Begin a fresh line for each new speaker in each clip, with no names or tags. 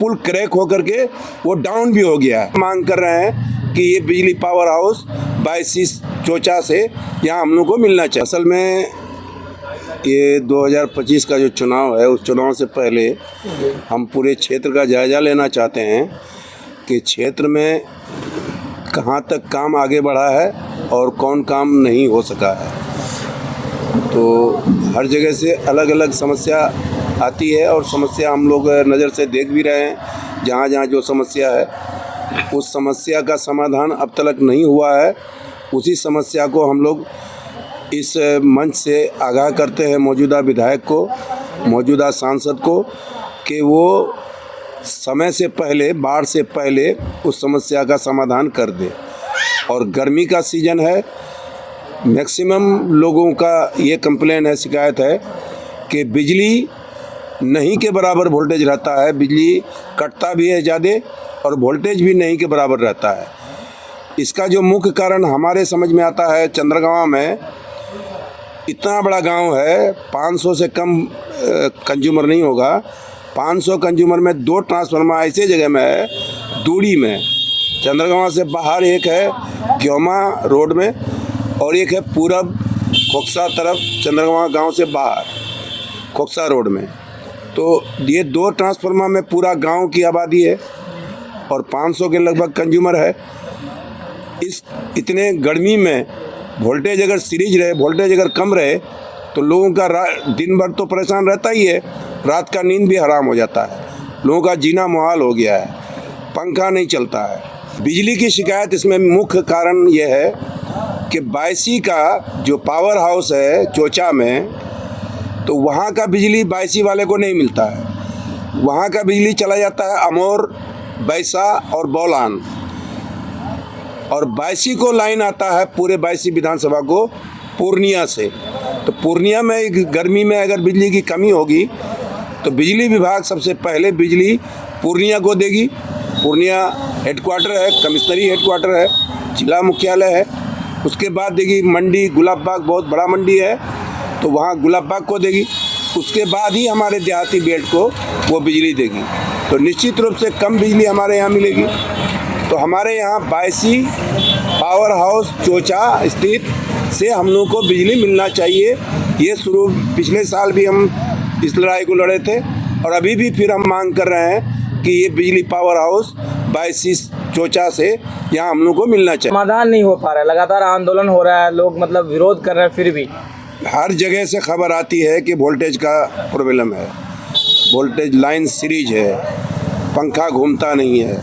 पुल crack होकर के वो डाउन भी हो गया है। मांग कर रहे हैं कि ये बिजली पावर हाउस 22 चोचा से यहाँ हम लोग को मिलना चाहिए। असल में ये 2025 का जो चुनाव है, उस चुनाव से पहले हम पूरे क्षेत्र का जायज़ा लेना चाहते हैं कि क्षेत्र में कहाँ तक काम आगे बढ़ा है और कौन काम नहीं हो सका है। तो हर जगह से अलग अलग समस्या आती है और समस्या हम लोग नज़र से देख भी रहे हैं। जहाँ जहाँ जो समस्या है, उस समस्या का समाधान अब तक नहीं हुआ है। उसी समस्या को हम लोग इस मंच से आगाह करते हैं मौजूदा विधायक को, मौजूदा सांसद को, कि वो समय से पहले, बाढ़ से पहले उस समस्या का समाधान कर दे। और गर्मी का सीज़न है, मैक्सिमम लोगों का ये कंप्लेन है, शिकायत है कि बिजली नहीं के बराबर वोल्टेज रहता है, बिजली कटता भी है ज़्यादा और वोल्टेज भी नहीं के बराबर रहता है। इसका जो मुख्य कारण हमारे समझ में आता है, चंद्रगांव में इतना बड़ा गांव है, 500 से कम कंज्यूमर नहीं होगा। 500 कंज्यूमर में 2 ट्रांसफार्मर ऐसे जगह में है, दूरी में। चंद्रगांव से बाहर एक है ग्योमा रोड में और एक है पूरब खोकसा तरफ, चंद्रगांव गांव से बाहर खोकसा रोड में। तो ये 2 ट्रांसफार्मर में पूरा गांव की आबादी है और 500 के लगभग कंज्यूमर है। इस इतने गर्मी में वोल्टेज अगर सीरीज रहे, वोल्टेज अगर कम रहे तो लोगों का दिन भर तो परेशान रहता ही है, रात का नींद भी हराम हो जाता है, लोगों का जीना मुहाल हो गया है, पंखा नहीं चलता है। बिजली की शिकायत इसमें मुख्य कारण यह है कि 22 का जो पावर हाउस है चोचा में, तो वहाँ का बिजली 22 वाले को नहीं मिलता है। वहाँ का बिजली चला जाता है अमोर, बैसा और बौलान, और 22 को लाइन आता है पूरे 22 विधानसभा को पूर्णिया से। तो पूर्णिया में गर्मी में अगर बिजली की कमी होगी तो बिजली विभाग सबसे पहले बिजली पूर्णिया को देगी। पूर्णिया हेडक्वार्टर है, कमिश्नरी हेडक्वार्टर है, जिला मुख्यालय है। उसके बाद देगी मंडी, गुलाब बाग बहुत बड़ा मंडी है, तो वहाँ गुलाब बाग को देगी। उसके बाद ही हमारे देहाती बेल्ट को वो बिजली देगी। तो निश्चित रूप से कम बिजली हमारे यहाँ मिलेगी। तो हमारे यहाँ 22 पावर हाउस चोचा स्थित से हम लोग को बिजली मिलना चाहिए। ये शुरू पिछले साल भी हम इस लड़ाई को लड़े थे और अभी भी फिर हम मांग कर रहे हैं कि ये बिजली पावर हाउस 22 चोचा से यहाँ हम लोग को मिलना चाहिए।
समाधान नहीं हो पा रहा है, लगातार आंदोलन हो रहा है, लोग मतलब विरोध कर रहे हैं, फिर भी
हर जगह से खबर आती है कि वोल्टेज का प्रॉब्लम है, वोल्टेज लाइन सीरीज है, पंखा घूमता नहीं है,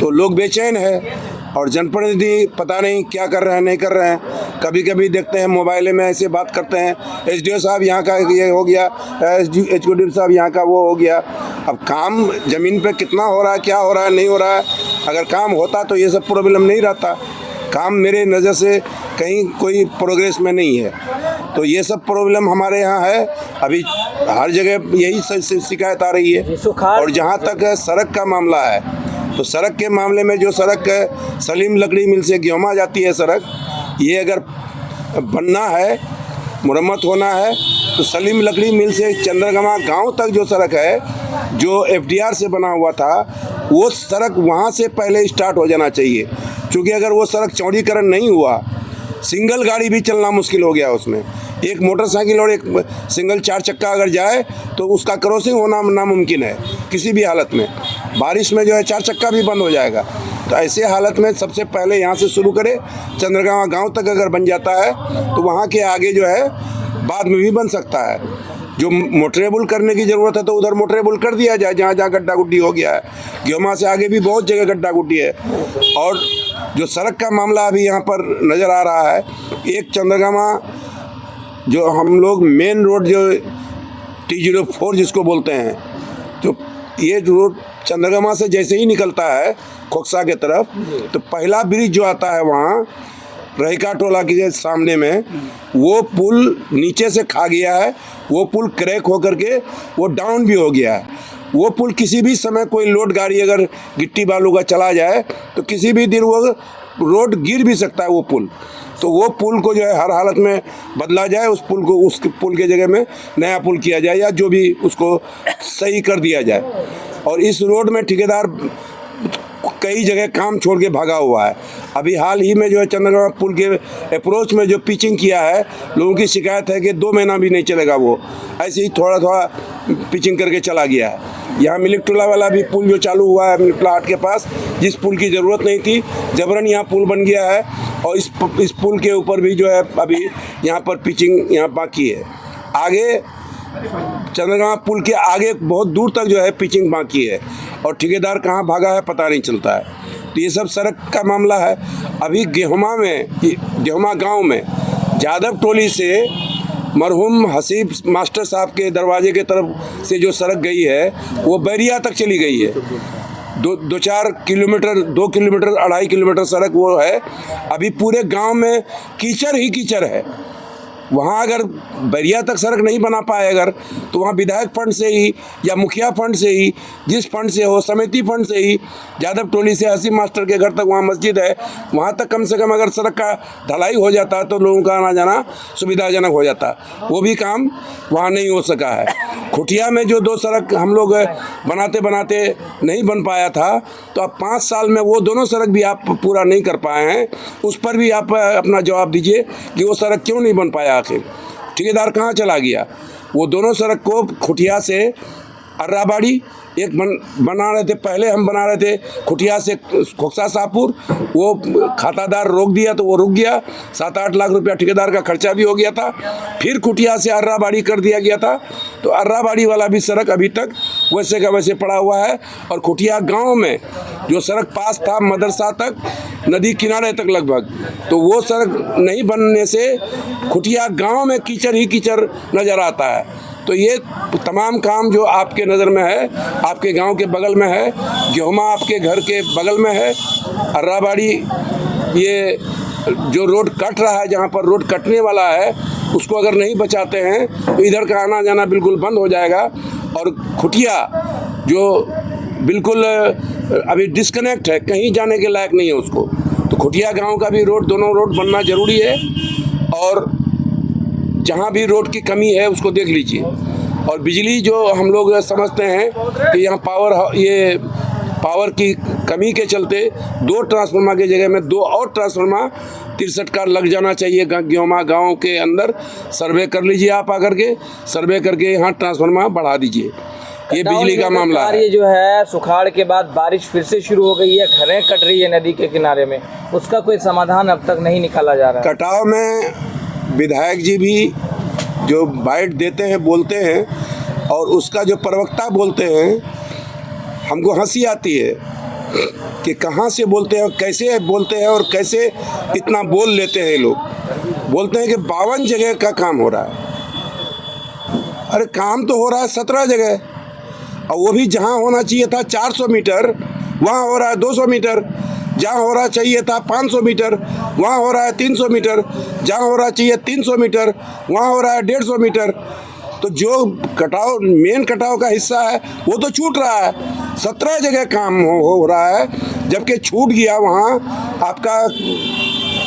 तो लोग बेचैन है। और जनप्रतिनिधि पता नहीं क्या कर रहे हैं, नहीं कर रहे हैं। कभी कभी देखते हैं मोबाइल में ऐसे बात करते हैं, एसडीओ साहब यहाँ का ये हो गया, एचओडी साहब यहाँ का वो हो गया। अब काम ज़मीन पे कितना हो रहा है, क्या हो रहा है, नहीं हो रहा है। अगर काम होता तो ये सब प्रॉब्लम नहीं रहता। काम मेरे नज़र से कहीं कोई प्रोग्रेस में नहीं है, तो ये सब प्रॉब्लम हमारे यहाँ है। अभी हर जगह यही शिकायत आ रही है। और जहाँ तक सड़क का मामला है, तो सड़क के मामले में जो सड़क सलीम लकड़ी मिल से ग्योमा जाती है सड़क, ये अगर बनना है, मुरम्मत होना है, तो सलीम लकड़ी मिल से चंद्रगांव गांव तक जो सड़क है, जो एफडीआर से बना हुआ था, वो सड़क वहाँ से पहले स्टार्ट हो जाना चाहिए। क्योंकि अगर वो सड़क चौड़ीकरण नहीं हुआ, सिंगल गाड़ी भी चलना मुश्किल हो गया उसमें। एक मोटरसाइकिल और एक सिंगल 4 चक्का अगर जाए तो उसका क्रॉसिंग होना नामुमकिन है किसी भी हालत में। बारिश में जो है 4 चक्का भी बंद हो जाएगा। तो ऐसे हालत में सबसे पहले यहाँ से शुरू करें, चंद्रगांव गांव तक अगर बन जाता है तो वहाँ के आगे जो है बाद में भी बन सकता है। जो मोटरेबल करने की ज़रूरत है तो उधर मोटरेबल कर दिया जाए, जहाँ जहाँ गड्ढा गुड्डी हो गया है। ग्योमा से आगे भी बहुत जगह गड्ढा गुड्डी है। और जो सड़क का मामला अभी यहाँ पर नज़र आ रहा है, एक चंद्रगांव जो हम लोग मेन रोड जो T04 जिसको बोलते हैं, तो ये रोड चंद्रगांव से जैसे ही निकलता है खोकसा के तरफ, तो पहला ब्रिज जो आता है वहाँ रहिका टोला के सामने में, वो पुल नीचे से खा गया है। वो पुल क्रैक होकर के वो डाउन भी हो गया है। वो पुल किसी भी समय कोई लोड गाड़ी अगर गिट्टी बालू का चला जाए तो किसी भी दिन वो रोड गिर भी सकता है वो पुल। तो वो पुल को जो है हर हालत में बदला जाए, उस पुल को, उस पुल के जगह में नया पुल किया जाए या जो भी उसको सही कर दिया जाए। और इस रोड में ठेकेदार कई जगह काम छोड़ के भागा हुआ है। अभी हाल ही में जो है चंद्रगांव पुल के अप्रोच में जो पिचिंग किया है, लोगों की शिकायत है कि 2 महीना भी नहीं चलेगा, वो ऐसे ही थोड़ा थोड़ा पिचिंग करके चला गया है। यहाँ मिलिक टोला वाला भी पुल जो चालू हुआ है मिलिक टोला हाट के पास, जिस पुल की ज़रूरत नहीं थी, जबरन यहाँ पुल बन गया है। और इस पुल के ऊपर भी जो है अभी यहाँ पर पिचिंग यहाँ बाकी है। आगे चंद्रगांव पुल के आगे बहुत दूर तक जो है पिचिंग बाकी है, और ठेकेदार कहाँ भागा है पता नहीं चलता है। तो ये सब सड़क का मामला है। अभी गेहुमा गांव में जादव टोली से मरहूम हसीब मास्टर साहब के दरवाजे के तरफ से जो सड़क गई है वो बैरिया तक चली गई है। 2-4 किलोमीटर, 2 किलोमीटर, 2.5 किलोमीटर सड़क वो है। अभी पूरे गांव में कीचड़ ही कीचड़ है। वहाँ अगर बैरिया तक सड़क नहीं बना पाए अगर, तो वहाँ विधायक फंड से ही या मुखिया फंड से ही, जिस फंड से हो, समिति फंड से ही, जादव टोली से हसीब मास्टर के घर तक वहाँ मस्जिद है, वहाँ तक कम से कम अगर सड़क का ढलाई हो जाता तो लोगों का आना जाना सुविधाजनक हो जाता। वो भी काम वहाँ नहीं हो सका है। खुटिया में जो 2 सड़क हम लोग बनाते बनाते नहीं बन पाया था, तो अब 5 साल में वो दोनों सड़क भी आप पूरा नहीं कर पाए हैं। उस पर भी आप अपना जवाब दीजिए कि वो सड़क क्यों नहीं बन पाया। आखिर ठेकेदार कहाँ चला गया? वो दोनों सड़क को खुटिया से अर्राबाड़ी एक बना रहे थे, पहले हम बना रहे थे खुटिया से खोखसा शाहपुर, वो खातादार रोक दिया तो वो रुक गया। 7-8 लाख रुपया ठेकेदार का खर्चा भी हो गया था। फिर खुटिया से अर्राबाड़ी कर दिया गया था, तो अर्राबाड़ी वाला भी सड़क अभी तक वैसे का वैसे पड़ा हुआ है। और खुटिया गांव में जो सड़क पास था मदरसा तक, नदी किनारे तक लगभग, तो वो सड़क नहीं बनने से खुटिया गांव में कीचड़ ही कीचड़ नज़र आता है। तो ये तमाम काम जो आपके नज़र में है, आपके गांव के बगल में है, गेहुमा आपके घर के बगल में है, अर्राबाड़ी ये जो रोड कट रहा है, जहां पर रोड कटने वाला है, उसको अगर नहीं बचाते हैं तो इधर का आना जाना बिल्कुल बंद हो जाएगा। और खुटिया जो बिल्कुल अभी डिस्कनेक्ट है, कहीं जाने के लायक नहीं है उसको, तो खुटिया गांव का भी रोड, दोनों रोड बनना ज़रूरी है। और जहाँ भी रोड की कमी है उसको देख लीजिए। और बिजली जो हम लोग समझते हैं कि यहाँ पावर की कमी के चलते 2 ट्रांसफार्मर की जगह में 2 और ट्रांसफार्मर 63 का लग जाना चाहिए। गेहुमा गाँव के अंदर सर्वे कर लीजिए, आप आकर के सर्वे करके यहाँ ट्रांसफार्मर बढ़ा दीजिए। ये बिजली का मामला है।
ये जो है सुखाड़ के बाद बारिश फिर से शुरू हो गई है, घरें कट रही है नदी के किनारे में, उसका कोई समाधान अब तक नहीं निकाला जा रहा है।
कटाव में विधायक जी भी जो बाइट देते हैं, बोलते हैं, और उसका जो प्रवक्ता बोलते हैं, हमको हंसी आती है कि कहाँ से बोलते हैं, कैसे बोलते हैं और कैसे इतना बोल लेते हैं लोग। बोलते हैं कि 52 जगह का काम हो रहा है। अरे काम तो हो रहा है 17 जगह, और वो भी जहाँ होना चाहिए था 400 मीटर वहाँ हो रहा है 200 मीटर, जहाँ हो रहा चाहिए था 500 मीटर वहाँ हो रहा है 300 मीटर, जहाँ हो रहा चाहिए 300 मीटर वहाँ हो रहा है 150 मीटर। तो जो कटाव, मेन कटाव का हिस्सा है वो तो छूट रहा है। 17 जगह काम हो रहा है, जबकि छूट गया वहाँ आपका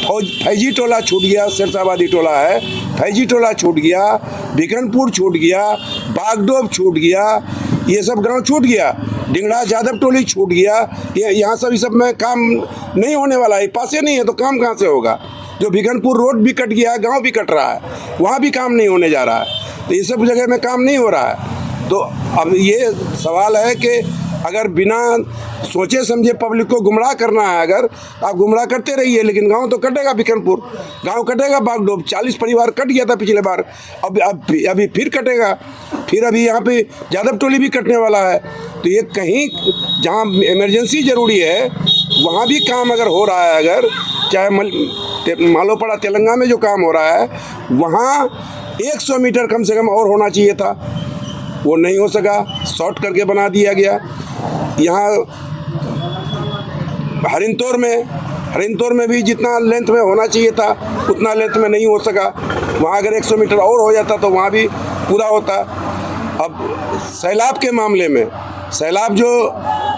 फैजी टोला छूट गया, सिरसाबादी टोला है, फैजी टोला छूट गया, बिकनपुर छूट गया, बागडोब छूट गया, ये सब गांव छूट गया, डिंगड़ा जादव टोली छूट गया। ये यहाँ सब में काम नहीं होने वाला है, पासे नहीं है तो काम कहाँ से होगा। जो बिकनपुर रोड भी कट गया है, गांव भी कट रहा है, वहाँ भी काम नहीं होने जा रहा है। तो ये सब जगह में काम नहीं हो रहा है। तो अब ये सवाल है कि अगर बिना सोचे समझे पब्लिक को गुमराह करना है, अगर आप गुमराह करते रहिए, लेकिन गांव तो कटेगा, बिकनपुर गांव कटेगा, बागडोब 40 परिवार कट गया था पिछले बार, अब अभी फिर कटेगा, फिर अभी यहाँ पे जादव टोली भी कटने वाला है। तो ये कहीं जहाँ इमरजेंसी ज़रूरी है वहाँ भी काम अगर हो रहा है, अगर चाहे मालोपाड़ा तेलंगाना में जो काम हो रहा है वहाँ 100 मीटर कम से कम और होना चाहिए था, वो नहीं हो सका, शॉर्ट करके बना दिया गया। यहाँ हरिंतौर में भी जितना लेंथ में होना चाहिए था उतना लेंथ में नहीं हो सका, वहाँ अगर 100 मीटर और हो जाता तो वहाँ भी पूरा होता। अब सैलाब के मामले में, सैलाब जो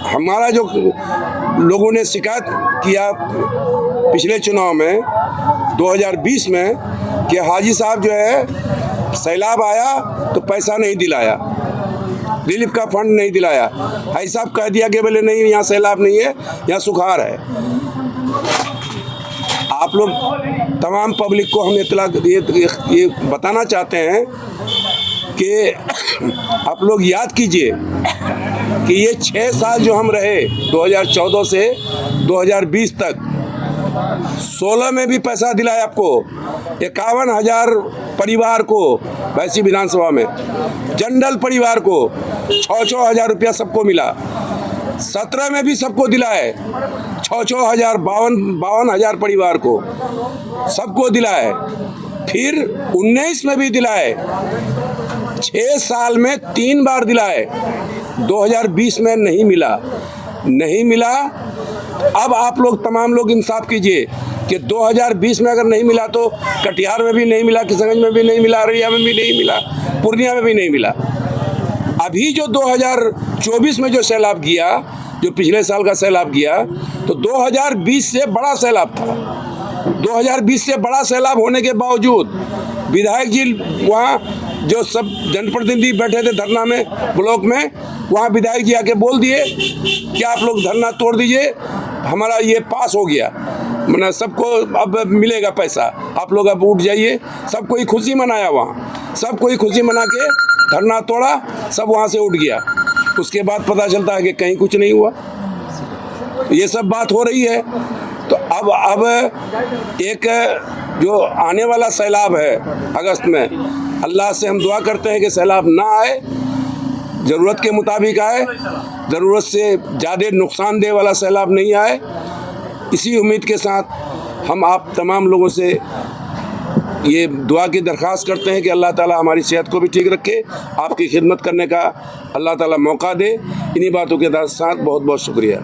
हमारा जो लोगों ने शिकायत किया पिछले चुनाव में 2020 में कि हाजी साहब जो है सैलाब आया तो पैसा नहीं दिलाया, रिलीफ का फंड नहीं दिलाया। भाई साहब कह दिया कि बोले नहीं यहाँ सैलाब नहीं है, यहाँ सुखाड़ है। आप लोग तमाम पब्लिक को हम इतला ये बताना चाहते हैं कि आप लोग याद कीजिए कि ये 6 साल जो हम रहे 2014 से 2020 तक, 16 में भी पैसा दिलाया आपको 51,000 परिवार को वैसी विधानसभा में, जनरल परिवार को 6-6 हज़ार रुपया सबको मिला। 17 में भी सबको दिलाए 6-6 हज़ार, 52,000 परिवार को सबको दिलाए। फिर 19 में भी दिलाए, 6 साल में 3 बार दिलाए। 2020 में नहीं मिला। अब आप लोग तमाम लोग इंसाफ कीजिए कि 2020 में अगर नहीं मिला तो कटिहार में भी नहीं मिला, किशनगंज में भी नहीं मिला, अररिया में भी नहीं मिला, पूर्णिया में भी नहीं मिला। अभी जो 2024 में जो सैलाब गया, जो पिछले साल का सैलाब गया, तो 2020 से बड़ा सैलाब था। 2020 से बड़ा सैलाब होने के बावजूद विधायक जी वहाँ जो सब जनप्रतिनिधि बैठे थे धरना में ब्लॉक में, वहाँ विधायक जी आके बोल दिए कि आप लोग धरना तोड़ दीजिए, हमारा ये पास हो गया, मतलब सबको अब मिलेगा पैसा, आप लोग अब उठ जाइए। सब कोई खुशी मनाया, वहाँ सब कोई खुशी मना के धरना तोड़ा, सब वहाँ से उठ गया। उसके बाद पता चलता है कि कहीं कुछ नहीं हुआ। ये सब बात हो रही है। तो अब एक जो आने वाला सैलाब है अगस्त में, अल्लाह से हम दुआ करते हैं कि सैलाब ना आए, ज़रूरत के मुताबिक आए, ज़रूरत से ज़्यादा नुकसानदेह वाला सैलाब नहीं आए। इसी उम्मीद के साथ हम आप तमाम लोगों से ये दुआ की दरख्वास्त करते हैं कि अल्लाह ताला हमारी सेहत को भी ठीक रखे, आपकी खिदमत करने का अल्लाह ताला मौका दे। इन्हीं बातों के साथ बहुत बहुत शुक्रिया।